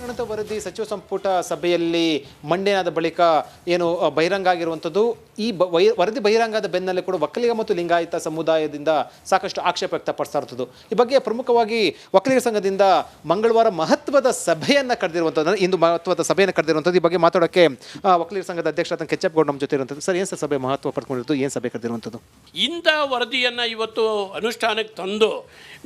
ಗಣತ ವರದಿ ಸಚಿವ ಸಂಪುಟ ಸಭೆಯಲ್ಲಿ ಮಂಡನೆಯಾದ ಬಳಿಕ ಏನು ಬಹಿರಂಗ ಆಗಿರುವಂಥದ್ದು. ಈ ವರದಿ ಬಹಿರಂಗದ ಬೆನ್ನಲ್ಲೇ ಕೂಡ ಒಕ್ಕಲಿಗ ಮತ್ತು ಲಿಂಗಾಯತ ಸಮುದಾಯದಿಂದ ಸಾಕಷ್ಟು ಆಕ್ಷೇಪ ವ್ಯಕ್ತಪಡಿಸ್ತಾ ಇರ್ತದ್ದು. ಈ ಬಗ್ಗೆ ಪ್ರಮುಖವಾಗಿ ಒಕ್ಕಲಿಗರ ಸಂಘದಿಂದ ಮಂಗಳವಾರ ಮಹತ್ವದ ಸಭೆಯನ್ನು ಕರೆದಿರುವಂಥದ್ದು, ಇಂದು ಮಹತ್ವದ ಸಭೆಯನ್ನು ಕರೆದಿರುವಂಥದ್ದು. ಈ ಬಗ್ಗೆ ಮಾತಾಡೋಕ್ಕೆ ಒಕ್ಕಲಿಗರ ಸಂಘದ ಅಧ್ಯಕ್ಷ ಕೆಚ್ಚಪ್ಪ ಗೌಡ ನಮ್ಮ ಜೊತೆ ಇರುವಂಥದ್ದು. ಸರ್, ಏನು ಸರ್ ಸಭೆ ಮಹತ್ವ ಪಡ್ಕೊಂಡಿರೋದು, ಏನು ಸಭೆ ಕರೆದಿರುವಂಥದ್ದು? ಇಂಥ ವರದಿಯನ್ನು ಇವತ್ತು ಅನುಷ್ಠಾನಕ್ಕೆ ತಂದು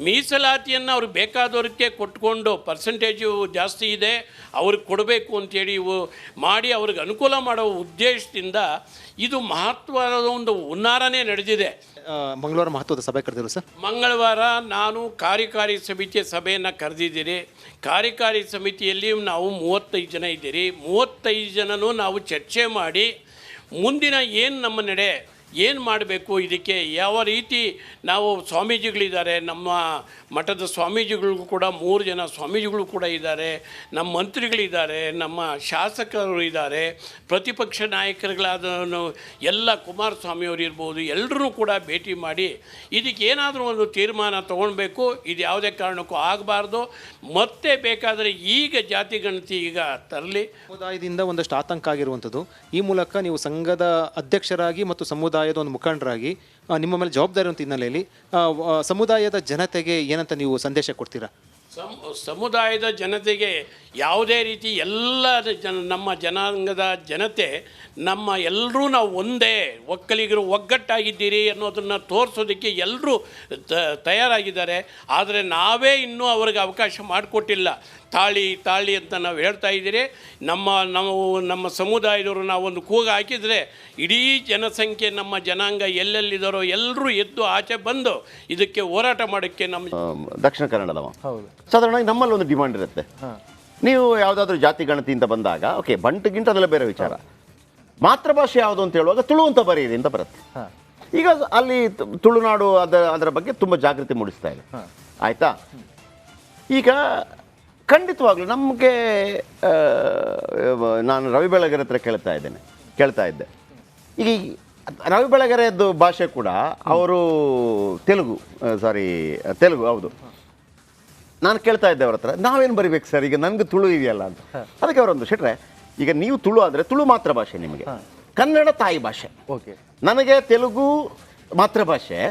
ಮೀಸಲಾತಿಯನ್ನು ಅವ್ರಿಗೆ ಬೇಕಾದವ್ರಿಗೆ ಕೊಟ್ಕೊಂಡು ಪರ್ಸೆಂಟೇಜು ಜಾಸ್ತಿ ಇದೆ ಅವ್ರಿಗೆ ಕೊಡಬೇಕು ಅಂತೇಳಿ ಇವು ಮಾಡಿ ಅವ್ರಿಗೆ ಅನುಕೂಲ ಮಾಡೋ ಉದ್ದೇಶದಿಂದ ಇದು ಮಹತ್ವದ ಒಂದು ಹುನ್ನಾರನೇ ನಡೆದಿದೆ. ಮಂಗಳವಾರ ಮಹತ್ವದ ಸಭೆ ಕರೆದಿರು ಸರ್. ಮಂಗಳವಾರ ನಾನು ಕಾರ್ಯಕಾರಿ ಸಮಿತಿಯ ಸಭೆಯನ್ನು ಕರೆದಿದ್ದೀರಿ. ಕಾರ್ಯಕಾರಿ ಸಮಿತಿಯಲ್ಲಿ ನಾವು 35 ಜನ ಇದ್ದೀರಿ. 35 ಜನನೂ ನಾವು ಚರ್ಚೆ ಮಾಡಿ ಮುಂದಿನ ಏನು ನಮ್ಮ ನಡೆ ಏನು ಮಾಡಬೇಕು, ಇದಕ್ಕೆ ಯಾವ ರೀತಿ ನಾವು ಸ್ವಾಮೀಜಿಗಳಿದ್ದಾರೆ, ನಮ್ಮ ಮಠದ ಸ್ವಾಮೀಜಿಗಳಿಗೂ ಕೂಡ 3 ಜನ ಸ್ವಾಮೀಜಿಗಳು ಕೂಡ ಇದ್ದಾರೆ, ನಮ್ಮ ಮಂತ್ರಿಗಳಿದ್ದಾರೆ, ನಮ್ಮ ಶಾಸಕರು ಇದ್ದಾರೆ, ಪ್ರತಿಪಕ್ಷ ನಾಯಕರುಗಳಾದ ಎಲ್ಲ ಕುಮಾರಸ್ವಾಮಿಯವರು ಇರ್ಬೋದು, ಎಲ್ಲರೂ ಕೂಡ ಭೇಟಿ ಮಾಡಿ ಇದಕ್ಕೆ ಏನಾದರೂ ಒಂದು ತೀರ್ಮಾನ ತೊಗೊಳ್ಬೇಕು. ಇದು ಯಾವುದೇ ಕಾರಣಕ್ಕೂ ಆಗಬಾರ್ದು. ಮತ್ತೆ ಬೇಕಾದರೆ ಈಗ ಜಾತಿ ಗಣತಿ ಈಗ ತರಲಿ. ಸಮುದಾಯದಿಂದ ಒಂದಷ್ಟು ಆತಂಕ ಆಗಿರುವಂಥದ್ದು. ಈ ಮೂಲಕ ನೀವು ಸಂಘದ ಅಧ್ಯಕ್ಷರಾಗಿ ಮತ್ತು ಸಮುದಾಯದ ಒಂದು ಮುಖಂಡರಾಗಿ ನಿಮ್ಮ ಮೇಲೆ ಜವಾಬ್ದಾರಿ ಅಂತ ಹಿನ್ನೆಲೆಯಲ್ಲಿ ಸಮುದಾಯದ ಜನತೆಗೆ ಏನಂತ ನೀವು ಸಂದೇಶ ಕೊಡ್ತೀರಾ? ಸಮುದಾಯದ ಜನತೆಗೆ ಯಾವುದೇ ರೀತಿ ಎಲ್ಲ ನಮ್ಮ ಜನಾಂಗದ ಜನತೆ ನಮ್ಮ ಎಲ್ಲರೂ ನಾವು ಒಂದೇ ಒಕ್ಕಲಿಗರು ಒಗ್ಗಟ್ಟಾಗಿದ್ದೀರಿ ಅನ್ನೋದನ್ನು ತೋರಿಸೋದಕ್ಕೆ ಎಲ್ಲರೂ ತಯಾರಾಗಿದ್ದಾರೆ. ಆದರೆ ನಾವೇ ಇನ್ನೂ ಅವ್ರಿಗೆ ಅವಕಾಶ ಮಾಡಿಕೊಟ್ಟಿಲ್ಲ. ತಾಳಿ ಅಂತ ನಾವು ಹೇಳ್ತಾ ಇದ್ದೀರಿ. ನಮ್ಮ ಸಮುದಾಯದವರು ನಾವೊಂದು ಕೂಗು ಹಾಕಿದರೆ ಇಡೀ ಜನಸಂಖ್ಯೆ ನಮ್ಮ ಜನಾಂಗ ಎಲ್ಲೆಲ್ಲಿದ್ದಾರೋ ಎಲ್ಲರೂ ಎದ್ದು ಆಚೆ ಬಂದು ಇದಕ್ಕೆ ಹೋರಾಟ ಮಾಡೋಕ್ಕೆ ನಮ್ಮ ದಕ್ಷಿಣ ಕನ್ನಡದವ ಸಾಧಾರಣವಾಗಿ ನಮ್ಮಲ್ಲಿ ಒಂದು ಡಿಮಾಂಡ್ ಇರುತ್ತೆ. ನೀವು ಯಾವುದಾದ್ರೂ ಜಾತಿ ಗಣತಿ ಅಂತ ಬಂದಾಗ ಓಕೆ, ಬಂಟುಗಿಂತ ಅದೆಲ್ಲ ಬೇರೆ ವಿಚಾರ. ಮಾತೃಭಾಷೆ ಯಾವುದು ಅಂತ ಹೇಳುವಾಗ ತುಳು ಅಂತ ಬರೆಯಿರಿ ಅಂತ ಬರುತ್ತೆ. ಈಗ ಅಲ್ಲಿ ತುಳುನಾಡು ಅದರ ಬಗ್ಗೆ ತುಂಬ ಜಾಗೃತಿ ಮೂಡಿಸ್ತಾ ಇದೆ. ಆಯಿತಾ? ಈಗ ಖಂಡಿತವಾಗ್ಲೂ ನಮಗೆ ನಾನು ರವಿ ಬೆಳಗೆರೆ ಹತ್ರ ಕೇಳ್ತಾ ಇದ್ದೆ. ಈಗ ರವಿ ಬೆಳಗೆರೆಯದ್ದು ಭಾಷೆ ಕೂಡ ಅವರು ತೆಲುಗು ಹೌದು. ನಾನು ಕೇಳ್ತಾ ಇದ್ದೆ ಅವ್ರ ಹತ್ರ, ನಾವೇನು ಬರಿಬೇಕು ಸರ್, ಈಗ ನನಗೆ ತುಳು ಇದೆಯಲ್ಲ ಅಂತ. ಅದಕ್ಕೆ ಅವರೊಂದು ಶೆಟ್ರೆ, ಈಗ ನೀವು ತುಳು ಆದರೆ ತುಳು ಮಾತೃಭಾಷೆ, ನಿಮಗೆ ಕನ್ನಡ ತಾಯಿ ಭಾಷೆ, ಓಕೆ, ನನಗೆ ತೆಲುಗು ಮಾತೃಭಾಷೆ,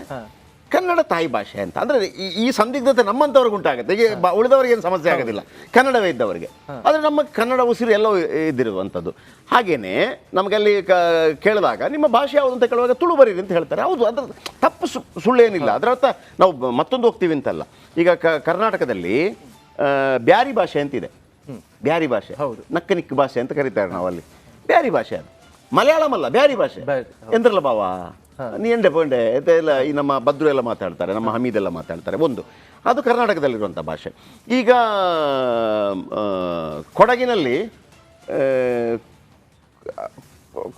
ಕನ್ನಡ ತಾಯಿ ಭಾಷೆ ಅಂತ. ಅಂದರೆ ಈ ಸಂದಿಗ್ಧತೆ ನಮ್ಮಂಥವ್ರಿಗೆ ಉಂಟಾಗುತ್ತೆ. ಈಗ ಉಳಿದವ್ರಿಗೆ ಏನು ಸಮಸ್ಯೆ ಆಗೋದಿಲ್ಲ, ಕನ್ನಡವೇ ಇದ್ದವರಿಗೆ. ಆದರೆ ನಮ್ಮ ಕನ್ನಡ ಉಸಿರು ಎಲ್ಲೋ ಇದ್ದಿರುವಂಥದ್ದು. ಹಾಗೆಯೇ ನಮಗಲ್ಲಿ ಕೇಳಿದಾಗ ನಿಮ್ಮ ಭಾಷೆ ಯಾವುದು ಅಂತ ಕೇಳುವಾಗ ತುಳು ಬರೀರಿ ಅಂತ ಹೇಳ್ತಾರೆ. ಹೌದು, ಅದರ ತಪ್ಪು ಸುಳ್ಳೇನಿಲ್ಲ. ಅದರ ಅರ್ಥ ನಾವು ಮತ್ತೊಂದು ಹೋಗ್ತೀವಿ ಅಂತಲ್ಲ. ಈಗ ಕರ್ನಾಟಕದಲ್ಲಿ ಬ್ಯಾರಿ ಭಾಷೆ ಅಂತಿದೆ. ಬ್ಯಾರಿ ಭಾಷೆ, ಹೌದು, ನಕ್ಕನಿಕ್ಕ ಭಾಷೆ ಅಂತ ಕರೀತಾರೆ ನಾವಲ್ಲಿ. ಬ್ಯಾರಿ ಭಾಷೆ ಅದು ಮಲಯಾಳಂ ಅಲ್ಲ, ಬ್ಯಾರಿ ಭಾಷೆ. ಎಂದ್ರಲ್ಲ ಬಾವ, ನೀ ಎಂಡೆ ಪೊಂಡೆ ಎಲ್ಲ ಈ ನಮ್ಮ ಬದ್ರು ಎಲ್ಲ ಮಾತಾಡ್ತಾರೆ, ನಮ್ಮ ಹಮೀದ್ ಎಲ್ಲ ಮಾತಾಡ್ತಾರೆ. ಒಂದು ಅದು ಕರ್ನಾಟಕದಲ್ಲಿರುವಂಥ ಭಾಷೆ. ಈಗ ಕೊಡಗಿನಲ್ಲಿ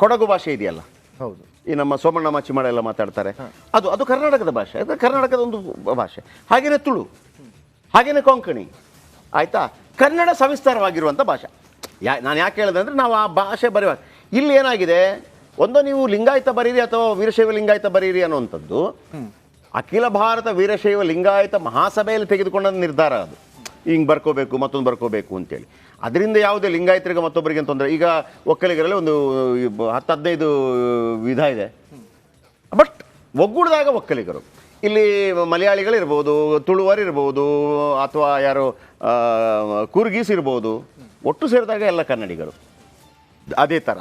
ಕೊಡಗು ಭಾಷೆ ಇದೆಯಲ್ಲ, ಹೌದು, ಈ ನಮ್ಮ ಸೋಮಣ್ಣ ಮಾಚಿಮಾಡ ಎಲ್ಲ ಮಾತಾಡ್ತಾರೆ. ಅದು ಕರ್ನಾಟಕದ ಭಾಷೆ, ಅದು ಕರ್ನಾಟಕದ ಒಂದು ಭಾಷೆ. ಹಾಗೆಯೇ ತುಳು, ಹಾಗೆಯೇ ಕೊಂಕಣಿ. ಆಯಿತಾ? ಕನ್ನಡ ಸವಿಸ್ತಾರವಾಗಿರುವಂಥ ಭಾಷೆ. ನಾನು ಯಾಕೆ ಹೇಳಿದೆ ಅಂದರೆ, ನಾವು ಆ ಭಾಷೆ ಬರೆಯುವಾಗ ಇಲ್ಲಿ ಏನಾಗಿದೆ, ಒಂದು ನೀವು ಲಿಂಗಾಯತ ಬರೀರಿ ಅಥವಾ ವೀರಶೈವ ಲಿಂಗಾಯತ ಬರೀರಿ ಅನ್ನುವಂಥದ್ದು ಅಖಿಲ ಭಾರತ ವೀರಶೈವ ಲಿಂಗಾಯತ ಮಹಾಸಭೆಯಲ್ಲಿ ತೆಗೆದುಕೊಂಡ ನಿರ್ಧಾರ. ಅದು ಹಿಂಗೆ ಬರ್ಕೋಬೇಕು, ಮತ್ತೊಂದು ಬರ್ಕೋಬೇಕು ಅಂತೇಳಿ. ಅದರಿಂದ ಯಾವುದೇ ಲಿಂಗಾಯತರಿಗೆ ಮತ್ತೊಬ್ಬರಿಗೆ ತೊಂದರೆ. ಈಗ ಒಕ್ಕಲಿಗರಲ್ಲಿ ಒಂದು 10-15 ವಿಧ ಇದೆ. ಬಟ್ ಒಗ್ಗೂಡಿದಾಗ ಒಕ್ಕಲಿಗರು, ಇಲ್ಲಿ ಮಲಯಾಳಿಗಳಿರ್ಬೋದು, ತುಳುವರಿರ್ಬೋದು, ಅಥವಾ ಯಾರು ಕೂರ್ಗೀಸ್ ಇರ್ಬೋದು, ಒಟ್ಟು ಸೇರಿದಾಗ ಎಲ್ಲ ಕನ್ನಡಿಗರು. ಅದೇ ಥರ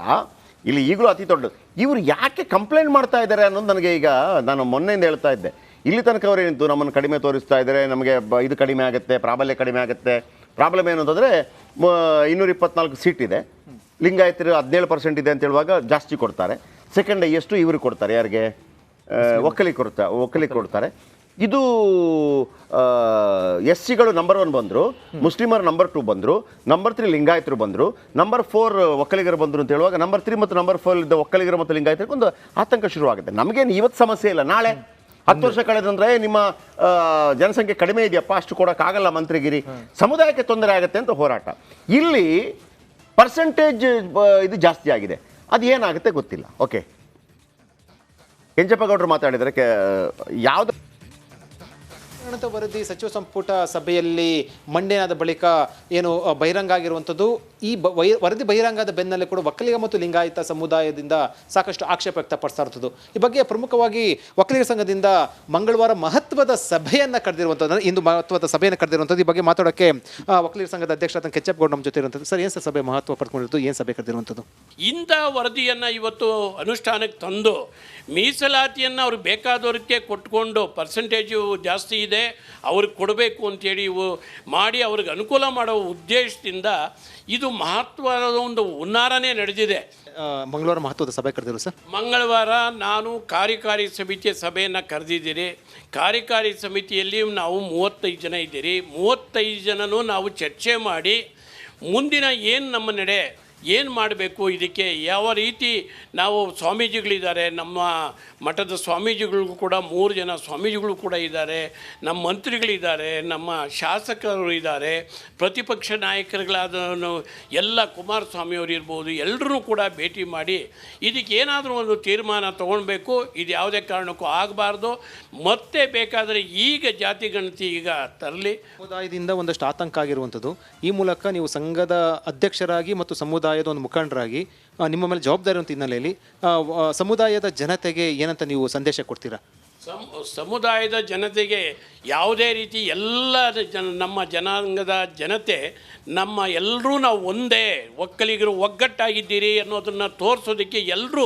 ಇಲ್ಲಿ ಈಗಲೂ ಅತಿ ದೊಡ್ಡ ಇವರು ಯಾಕೆ ಕಂಪ್ಲೇಂಟ್ ಮಾಡ್ತಾ ಇದ್ದಾರೆ ಅನ್ನೋದು ನನಗೆ ಈಗ ನಾನು ಮೊನ್ನೆಯಿಂದ ಹೇಳ್ತಾ ಇದ್ದೆ. ಇಲ್ಲಿ ತನಕ ಅವರೇನಿತ್ತು, ನಮ್ಮನ್ನು ಕಡಿಮೆ ತೋರಿಸ್ತಾ ಇದ್ದಾರೆ, ನಮಗೆ ಇದು ಕಡಿಮೆ ಆಗುತ್ತೆ, ಪ್ರಾಬಲ್ಯ ಕಡಿಮೆ ಆಗುತ್ತೆ. ಪ್ರಾಬ್ಲಮ್ ಏನು ಅಂತಂದರೆ 224 ಸೀಟ್ ಇದೆ, ಲಿಂಗಾಯತರು 17% ಇದೆ ಅಂತ ಹೇಳುವಾಗ ಜಾಸ್ತಿ ಕೊಡ್ತಾರೆ. ಸೆಕೆಂಡ್ ಎಷ್ಟು ಇವರು ಕೊಡ್ತಾರೆ, ಯಾರಿಗೆ? ಒಕ್ಕಲಿಗೆ ಕೊಡ್ತಾರೆ. ಇದು ಎಸ್ ಸಿಗಳು ನಂಬರ್ 1 ಬಂದರು, ಮುಸ್ಲಿಮರು ನಂಬರ್ 2 ಬಂದರು, ನಂಬರ್ 3 ಲಿಂಗಾಯತರು ಬಂದರು, ನಂಬರ್ 4 ಒಕ್ಕಲಿಗರು ಬಂದರು ಅಂತ ಹೇಳುವಾಗ ನಂಬರ್ 3 ಮತ್ತು ನಂಬರ್ 4 ಇದ್ದ ಒಕ್ಕಲಿಗರು ಮತ್ತು ಲಿಂಗಾಯತರಿಗೆ ಒಂದು ಆತಂಕ ಶುರುವಾಗುತ್ತೆ. ನಮಗೇನು ಇವತ್ತು ಸಮಸ್ಯೆ ಇಲ್ಲ, ನಾಳೆ 10 ವರ್ಷ ಕಳೆದಂದರೆ ನಿಮ್ಮ ಜನಸಂಖ್ಯೆ ಕಡಿಮೆ ಇದೆಯಪ್ಪ, ಅಷ್ಟು ಕೊಡೋಕ್ಕಾಗಲ್ಲ ಮಂತ್ರಿಗಿರಿ, ಸಮುದಾಯಕ್ಕೆ ತೊಂದರೆ ಆಗುತ್ತೆ ಅಂತ ಹೋರಾಟ. ಇಲ್ಲಿ ಪರ್ಸೆಂಟೇಜ್ ಇದು ಜಾಸ್ತಿ ಆಗಿದೆ, ಅದು ಏನಾಗುತ್ತೆ ಗೊತ್ತಿಲ್ಲ. ಓಕೆ, ಕೆಂಚಪ್ಪ ಗೌಡರು ಮಾತಾಡಿದರೆ ಯಾವುದು ಗಣತ ವರದಿ ಸಚಿವ ಸಂಪುಟ ಸಭೆಯಲ್ಲಿ ಮಂಡನೆಯಾದ ಬಳಿಕ ಏನು ಬಹಿರಂಗ ಆಗಿರುವಂಥದ್ದು. ಈ ವರದಿ ಬಹಿರಂಗ ಆದ ಬೆನ್ನಲ್ಲೇ ಕೂಡ ಒಕ್ಕಲಿಗ ಮತ್ತು ಲಿಂಗಾಯತ ಸಮುದಾಯದಿಂದ ಸಾಕಷ್ಟು ಆಕ್ಷೇಪ ವ್ಯಕ್ತಪಡಿಸ್ತಾ ಇರ್ತದ್ದು. ಈ ಬಗ್ಗೆ ಪ್ರಮುಖವಾಗಿ ಒಕ್ಕಲಿಗರ ಸಂಘದಿಂದ ಮಂಗಳವಾರ ಮಹತ್ವದ ಸಭೆಯನ್ನು ಕರೆದಿರುವಂಥದ್ದು, ಇಂದು ಮಹತ್ವದ ಸಭೆಯನ್ನು ಕರೆದಿರುವಂಥದ್ದು. ಈ ಬಗ್ಗೆ ಮಾತಾಡೋಕ್ಕೆ ಒಕ್ಕಲಿಗರ ಸಂಘದ ಅಧ್ಯಕ್ಷ ಕೆಚ್ಚಪ್ಪ ಗೌಡ ನಮ್ಮ ಜೊತೆ ಇರುವಂಥದ್ದು. ಸರ್, ಏನು ಸರ್ ಸಭೆ ಮಹತ್ವ ಪಡ್ಕೊಂಡಿರೋದು, ಏನು ಸಭೆ ಕರೆದಿರುವಂಥದ್ದು? ಇಂಥ ವರದಿಯನ್ನು ಇವತ್ತು ಅನುಷ್ಠಾನಕ್ಕೆ ತಂದು ಮೀಸಲಾತಿಯನ್ನು ಅವ್ರಿಗೆ ಬೇಕಾದವ್ರಿಗೆ ಕೊಟ್ಕೊಂಡು ಪರ್ಸೆಂಟೇಜು ಜಾಸ್ತಿ ಇದೆ ಅವ್ರಿಗೆ ಕೊಡಬೇಕು ಅಂತೇಳಿ ಇವು ಮಾಡಿ ಅವ್ರಿಗೆ ಅನುಕೂಲ ಮಾಡೋ ಉದ್ದೇಶದಿಂದ ಇದು ಮಹತ್ವದ ಒಂದು ಹುನ್ನಾರನೇ ನಡೆದಿದೆ. ಮಂಗಳವಾರ ಮಹತ್ವದ ಸಭೆ ಕರೆದಿರು ಸರ್. ಮಂಗಳವಾರ ನಾನು ಕಾರ್ಯಕಾರಿ ಸಮಿತಿಯ ಸಭೆಯನ್ನು ಕರೆದಿದ್ದೀರಿ. ಕಾರ್ಯಕಾರಿ ಸಮಿತಿಯಲ್ಲಿ ನಾವು 35 ಜನ ಇದ್ದೀರಿ. 35 ಜನನೂ ನಾವು ಚರ್ಚೆ ಮಾಡಿ ಮುಂದಿನ ಏನು ನಮ್ಮ ನಡೆ ಏನು ಮಾಡಬೇಕು, ಇದಕ್ಕೆ ಯಾವ ರೀತಿ ನಾವು ಸ್ವಾಮೀಜಿಗಳಿದ್ದಾರೆ, ನಮ್ಮ ಮಠದ ಸ್ವಾಮೀಜಿಗಳಿಗೂ ಕೂಡ 3 ಜನ ಸ್ವಾಮೀಜಿಗಳು ಕೂಡ ಇದ್ದಾರೆ, ನಮ್ಮ ಮಂತ್ರಿಗಳಿದ್ದಾರೆ, ನಮ್ಮ ಶಾಸಕರು ಇದ್ದಾರೆ, ಪ್ರತಿಪಕ್ಷ ನಾಯಕರುಗಳಾದ ಎಲ್ಲ ಕುಮಾರಸ್ವಾಮಿಯವರು ಇರ್ಬೋದು, ಎಲ್ಲರೂ ಕೂಡ ಭೇಟಿ ಮಾಡಿ ಇದಕ್ಕೆ ಏನಾದರೂ ಒಂದು ತೀರ್ಮಾನ ತೊಗೊಳ್ಬೇಕು. ಇದು ಯಾವುದೇ ಕಾರಣಕ್ಕೂ ಆಗಬಾರ್ದು. ಮತ್ತೆ ಬೇಕಾದರೆ ಈಗ ಜಾತಿ ಗಣತಿ ಈಗ ತರಲಿ. ಸಮುದಾಯದಿಂದ ಒಂದಷ್ಟು ಆತಂಕ ಆಗಿರುವಂಥದ್ದು. ಈ ಮೂಲಕ ನೀವು ಸಂಘದ ಅಧ್ಯಕ್ಷರಾಗಿ ಮತ್ತು ಸಮುದಾಯದ ಒಂದು ಮುಖಂಡರಾಗಿ ನಿಮ್ಮ ಮೇಲೆ ಜವಾಬ್ದಾರಿ ಅಂತ ಹಿನ್ನೆಲೆಯಲ್ಲಿ ಸಮುದಾಯದ ಜನತೆಗೆ ಏನಂತ ನೀವು ಸಂದೇಶ ಕೊಡ್ತೀರಾ? ಸಮುದಾಯದ ಜನತೆಗೆ ಯಾವುದೇ ರೀತಿ ಎಲ್ಲ ನಮ್ಮ ಜನಾಂಗದ ಜನತೆ ನಮ್ಮ ಎಲ್ಲರೂ ನಾವು ಒಂದೇ ಒಕ್ಕಲಿಗರು ಒಗ್ಗಟ್ಟಾಗಿದ್ದೀರಿ ಅನ್ನೋದನ್ನು ತೋರಿಸೋದಕ್ಕೆ ಎಲ್ಲರೂ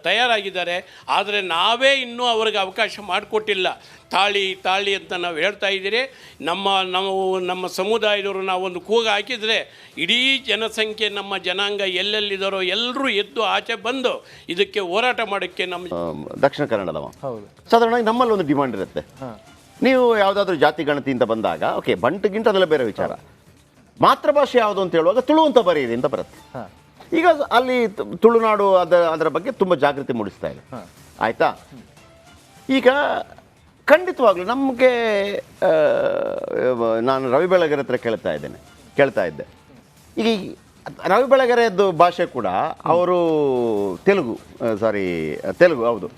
ತಯಾರಾಗಿದ್ದಾರೆ. ಆದರೆ ನಾವೇ ಇನ್ನೂ ಅವ್ರಿಗೆ ಅವಕಾಶ ಮಾಡಿಕೊಟ್ಟಿಲ್ಲ. ತಾಳಿ ಅಂತ ನಾವು ಹೇಳ್ತಾ ಇದ್ದೀರಿ. ನಮ್ಮ ಸಮುದಾಯದವರು ನಾವೊಂದು ಕೂಗು ಹಾಕಿದರೆ ಇಡೀ ಜನಸಂಖ್ಯೆ ನಮ್ಮ ಜನಾಂಗ ಎಲ್ಲೆಲ್ಲಿದ್ದಾರೋ ಎಲ್ಲರೂ ಎದ್ದು ಆಚೆ ಬಂದು ಇದಕ್ಕೆ ಹೋರಾಟ ಮಾಡೋಕ್ಕೆ ನಮ್ಮ ದಕ್ಷಿಣ ಕನ್ನಡದವ ಸಾಧಾರಣವಾಗಿ ನಮ್ಮಲ್ಲಿ ಒಂದು ಡಿಮಾಂಡ್ ಇರುತ್ತೆ. ನೀವು ಯಾವುದಾದ್ರೂ ಜಾತಿ ಗಣತಿ ಅಂತ ಬಂದಾಗ ಓಕೆ, ಬಂಟುಗಿಂತ ಅದೆಲ್ಲ ಬೇರೆ ವಿಚಾರ. ಮಾತೃಭಾಷೆ ಯಾವುದು ಅಂತ ಹೇಳುವಾಗ ತುಳು ಅಂತ ಬರೆಯಿರಿ ಅಂತ ಬರುತ್ತೆ. ಈಗ ಅಲ್ಲಿ ತುಳುನಾಡು ಅದರ ಬಗ್ಗೆ ತುಂಬ ಜಾಗೃತಿ ಮೂಡಿಸ್ತಾ ಇದೆ. ಆಯಿತಾ? ಈಗ ಖಂಡಿತವಾಗ್ಲೂ ನಮಗೆ ನಾನು ರವಿ ಬೆಳಗೆರೆ ಹತ್ರ ಕೇಳ್ತಾ ಇದ್ದೆ. ಈಗ ರವಿ ಬೆಳಗೆರೆಯದ್ದು ಭಾಷೆ ಕೂಡ ಅವರು ತೆಲುಗು ಹೌದು.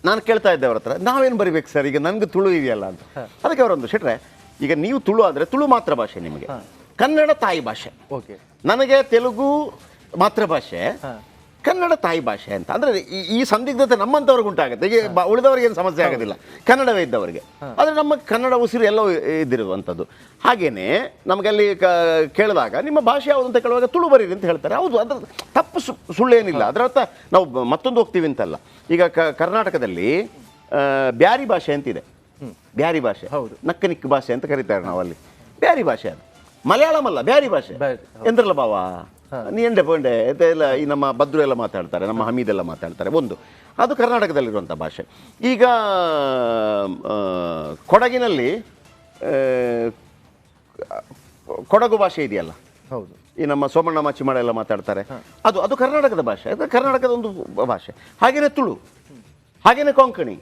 ನಾನು ಕೇಳ್ತಾ ಇದ್ದೆ ಅವ್ರ ಹತ್ರ, ನಾವೇನು ಬರಿಬೇಕು ಸರ್, ಈಗ ನನಗೆ ತುಳು ಇದೆಯಲ್ಲ ಅಂತ. ಅದಕ್ಕೆ ಅವರೊಂದು ಶೆಟ್ರೆ, ಈಗ ನೀವು ತುಳು ಆದರೆ ತುಳು ಮಾತೃಭಾಷೆ, ನಿಮಗೆ ಕನ್ನಡ ತಾಯಿ ಭಾಷೆ, ಓಕೆ, ನನಗೆ ತೆಲುಗು ಮಾತೃಭಾಷೆ, ಕನ್ನಡ ತಾಯಿ ಭಾಷೆ ಅಂತ. ಅಂದರೆ ಈ ಸಂದಿಗ್ಧತೆ ನಮ್ಮಂಥವ್ರಿಗೆ ಉಂಟಾಗುತ್ತೆ. ಈಗ ಉಳಿದವ್ರಿಗೆ ಏನು ಸಮಸ್ಯೆ ಆಗೋದಿಲ್ಲ, ಕನ್ನಡವೇ ಇದ್ದವರಿಗೆ. ಆದರೆ ನಮ್ಮ ಕನ್ನಡ ಉಸಿರು ಎಲ್ಲೋ ಇದ್ದಿರುವಂಥದ್ದು. ಹಾಗೆಯೇ ನಮಗಲ್ಲಿ ಕೇಳಿದಾಗ ನಿಮ್ಮ ಭಾಷೆ ಯಾವುದು ಅಂತ ಕೇಳುವಾಗ ತುಳು ಬರೀರಿ ಅಂತ ಹೇಳ್ತಾರೆ. ಹೌದು, ಅದರ ತಪ್ಪು ಸುಳ್ಳೇನಿಲ್ಲ. ಅದರ ಅರ್ಥ ನಾವು ಮತ್ತೊಂದು ಹೋಗ್ತೀವಿ ಅಂತಲ್ಲ. ಈಗ ಕರ್ನಾಟಕದಲ್ಲಿ ಬ್ಯಾರಿ ಭಾಷೆ ಅಂತಿದೆ. ಬ್ಯಾರಿ ಭಾಷೆ, ಹೌದು, ನಕ್ಕ ಭಾಷೆ ಅಂತ ಕರೀತಾರೆ ನಾವಲ್ಲಿ. ಬ್ಯಾರಿ ಭಾಷೆ ಅದು ಮಲಯಾಳಂ ಅಲ್ಲ, ಬ್ಯಾರಿ ಭಾಷೆ. ಎಂದ್ರಲ್ಲ ಬಾವ ನೀ ಎಂಡೆ ಪೊಂಡೆ ಎಲ್ಲ ಈ ನಮ್ಮ ಭದ್ರು ಎಲ್ಲ ಮಾತಾಡ್ತಾರೆ, ನಮ್ಮ ಹಮೀದ್ ಎಲ್ಲ ಮಾತಾಡ್ತಾರೆ. ಒಂದು ಅದು ಕರ್ನಾಟಕದಲ್ಲಿರುವಂಥ ಭಾಷೆ. ಈಗ ಕೊಡಗಿನಲ್ಲಿ ಕೊಡಗು ಭಾಷೆ ಇದೆಯಲ್ಲ, ಹೌದು, ಈ ನಮ್ಮ ಸೋಮಣ್ಣ ಮಾಚಿಮಾಡ ಎಲ್ಲ ಮಾತಾಡ್ತಾರೆ. ಅದು ಕರ್ನಾಟಕದ ಭಾಷೆ, ಅದು ಕರ್ನಾಟಕದ ಒಂದು ಭಾಷೆ. ಹಾಗೆಯೇ ತುಳು, ಹಾಗೆಯೇ ಕೊಂಕಣಿ.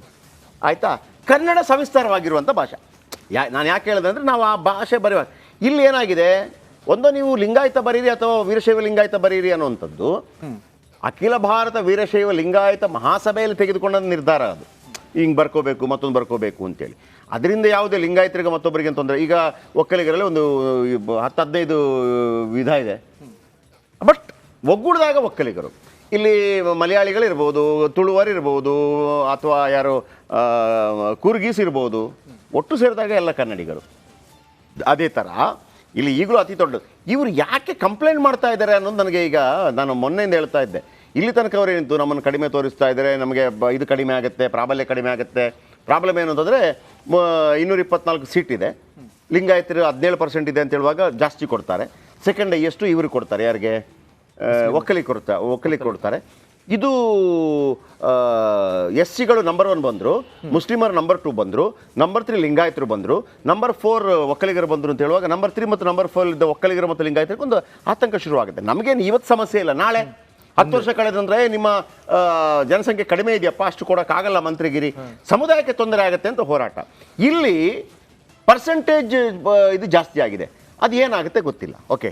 ಆಯಿತಾ? ಕನ್ನಡ ಸವಿಸ್ತಾರವಾಗಿರುವಂಥ ಭಾಷೆ. ನಾನು ಯಾಕೆ ಹೇಳಿದೆ ಅಂದರೆ, ನಾವು ಆ ಭಾಷೆ ಬರೆಯುವಾಗ ಇಲ್ಲಿ ಏನಾಗಿದೆ, ಒಂದು ನೀವು ಲಿಂಗಾಯತ ಬರೀರಿ ಅಥವಾ ವೀರಶೈವ ಲಿಂಗಾಯತ ಬರೀರಿ ಅನ್ನುವಂಥದ್ದು ಅಖಿಲ ಭಾರತ ವೀರಶೈವ ಲಿಂಗಾಯತ ಮಹಾಸಭೆಯಲ್ಲಿ ತೆಗೆದುಕೊಂಡ ನಿರ್ಧಾರ. ಅದು ಹಿಂಗೆ ಬರ್ಕೋಬೇಕು, ಮತ್ತೊಂದು ಬರ್ಕೋಬೇಕು ಅಂತೇಳಿ. ಅದರಿಂದ ಯಾವುದೇ ಲಿಂಗಾಯತರಿಗೆ ಮತ್ತೊಬ್ಬರಿಗೆ ತೊಂದರೆ. ಈಗ ಒಕ್ಕಲಿಗರಲ್ಲಿ ಒಂದು 10-15 ವಿಧ ಇದೆ. ಬಟ್ ಒಗ್ಗೂಡಿದಾಗ ಒಕ್ಕಲಿಗರು, ಇಲ್ಲಿ ಮಲಯಾಳಿಗಳಿರ್ಬೋದು, ತುಳುವರಿರ್ಬೋದು, ಅಥವಾ ಯಾರು ಕೂರ್ಗೀಸ್ ಇರ್ಬೋದು, ಒಟ್ಟು ಸೇರಿದಾಗ ಎಲ್ಲ ಕನ್ನಡಿಗರು. ಅದೇ ಥರ ಇಲ್ಲಿ ಈಗಲೂ ಅತಿ ದೊಡ್ಡ ಇವರು ಯಾಕೆ ಕಂಪ್ಲೇಂಟ್ ಮಾಡ್ತಾ ಇದ್ದಾರೆ ಅನ್ನೋದು ನನಗೆ ಈಗ ನಾನು ಮೊನ್ನೆಯಿಂದ ಹೇಳ್ತಾ ಇದ್ದೆ. ಇಲ್ಲಿ ತನಕ ಅವರೇನಿತ್ತು, ನಮ್ಮನ್ನು ಕಡಿಮೆ ತೋರಿಸ್ತಾ ಇದ್ದಾರೆ, ನಮಗೆ ಇದು ಕಡಿಮೆ ಆಗುತ್ತೆ, ಪ್ರಾಬಲ್ಯ ಕಡಿಮೆ ಆಗುತ್ತೆ. ಪ್ರಾಬ್ಲಮ್ ಏನು ಅಂತಂದರೆ 224 ಸೀಟ್ ಇದೆ, ಲಿಂಗಾಯತರು 17% ಇದೆ ಅಂತ ಹೇಳುವಾಗ ಜಾಸ್ತಿ ಕೊಡ್ತಾರೆ. ಸೆಕೆಂಡ್ ಎಷ್ಟು ಇವರು ಕೊಡ್ತಾರೆ, ಯಾರಿಗೆ? ಒಕ್ಕಲಿಗೆ ಕೊಡ್ತಾರೆ. ಇದು SCಗಳು ನಂಬರ್ 1 ಬಂದರು, ಮುಸ್ಲಿಮರು ನಂಬರ್ 2 ಬಂದರು, ನಂಬರ್ 3 ಲಿಂಗಾಯತರು ಬಂದರು, ನಂಬರ್ 4 ಒಕ್ಕಲಿಗರು ಬಂದರು ಅಂತ ಹೇಳುವಾಗ ನಂಬರ್ 3 ಮತ್ತು ನಂಬರ್ 4 ಇದ್ದ ಒಕ್ಕಲಿಗರು ಮತ್ತು ಲಿಂಗಾಯತರಿಗೆ ಒಂದು ಆತಂಕ ಶುರುವಾಗುತ್ತೆ. ನಮಗೇನು ಇವತ್ತು ಸಮಸ್ಯೆ ಇಲ್ಲ, ನಾಳೆ 10 ವರ್ಷ ಕಳೆದಂದರೆ ನಿಮ್ಮ ಜನಸಂಖ್ಯೆ ಕಡಿಮೆ ಇದೆಯಪ್ಪ, ಅಷ್ಟು ಕೊಡೋಕ್ಕಾಗಲ್ಲ ಮಂತ್ರಿಗಿರಿ, ಸಮುದಾಯಕ್ಕೆ ತೊಂದರೆ ಆಗುತ್ತೆ ಅಂತ ಹೋರಾಟ. ಇಲ್ಲಿ ಪರ್ಸೆಂಟೇಜ್ ಇದು ಜಾಸ್ತಿ ಆಗಿದೆ. ಅದು ಏನಾಗುತ್ತೆ ಗೊತ್ತಿಲ್ಲ. ಓಕೆ,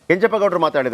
ಕೆಂಚಪ್ಪ ಗೌಡರು ಮಾತಾಡಿದ್ದಾರೆ.